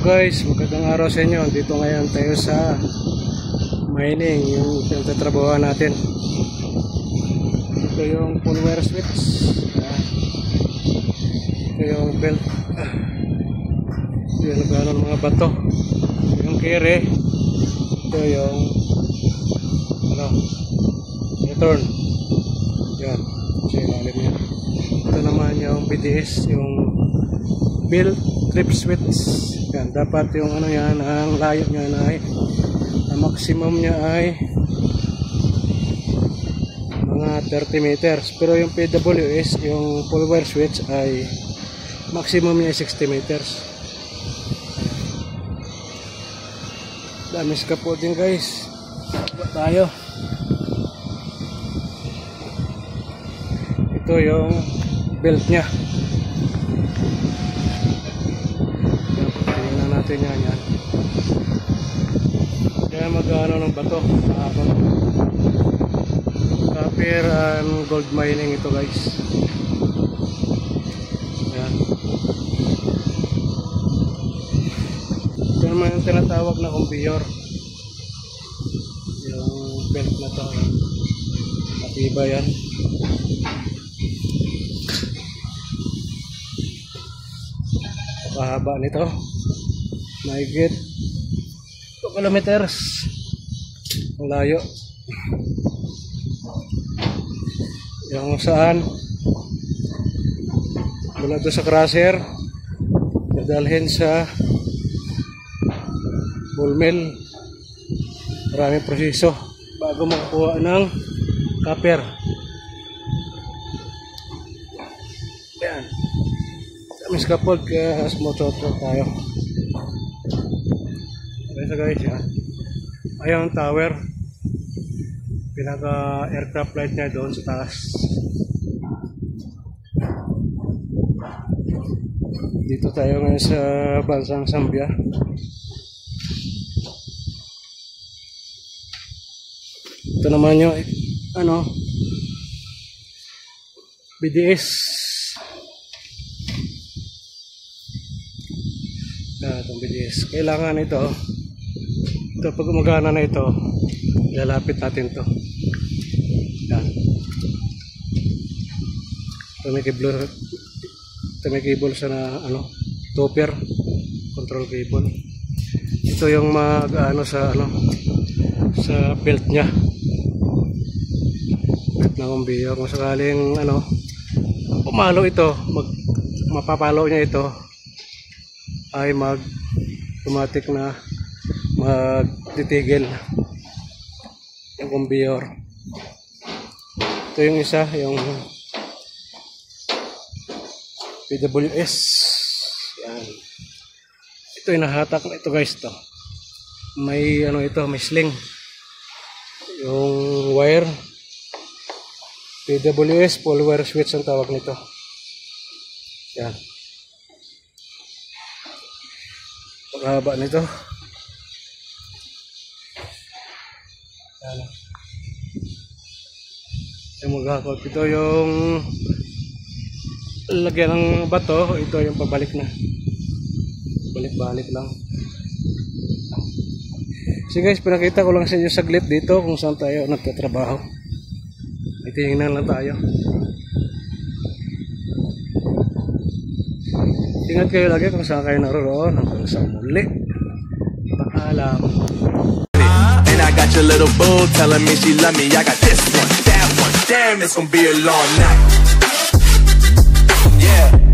Guys, magandang araw sa inyo. Dito ngayon tayo sa mining, yung pinagtatrabahuan natin. Ito yung full wire switch. Ito yung belt. Ito yung nagano ng mga bato. Ito yung kere. Ito yung return. Yan. Ito naman yung BDS, yung belt trip switch. Yan, dapat yung yan, ang layo niya ay ang maximum niya ay mga 30 meters, pero yung PWS, yung full wire switch, ay maximum niya ay 60 meters. Dami scaffolding guys. Buat tayo. Ito yung belt niya. Natin yan. Kaya mag-ano ng bato, copper and gold mining ito guys. Ayan. Ito naman yung tinatawag na conveyor, yung belt na to. Matiba yan. Pahaba nito, mahigit 2 kilometers ang layo. Yung saan mula doon sa crusher dadalhin sa ball mill, maraming proseso bago makakuha ng copper. Yan, kami scaffold kaya smoother tayo. So guys, yan. Ayun ang tower, pinaka aircraft flight niya doon sa taas. Dito tayo ngayon sa bansang Zambia. Ito naman yung BDS. Itong BDS, kailangan ito pag gumagana na ito, ilalapit natin to. Yan. Ito may cable sa na topper, control cable. Ito yung sa sa belt nya, belt ng conveyor. Kung sakaling pumalo ito, mapapalo niya ito, ay automatic na magtitigil yung conveyor. Ito yung isa, yung PWS. Yan. Ito yung nahatak na ito guys. To may may sling yung wire. PWS full wire switch ang tawag nito. Yan, pagkahaba nito. Ito yung lagyan ng bato, ito yung pabalik na, balik-balik lang. So guys, pinakita ko lang sa inyo saglit dito kung saan tayo nagtatrabaho. Itingnan lang tayo. Ingat kayo lagi kung saan kayo naroon. Hanggang sa muli, paalam. I got your little boo telling me she love me. I got this one, that one. Damn, it's gonna be a long night. Yeah.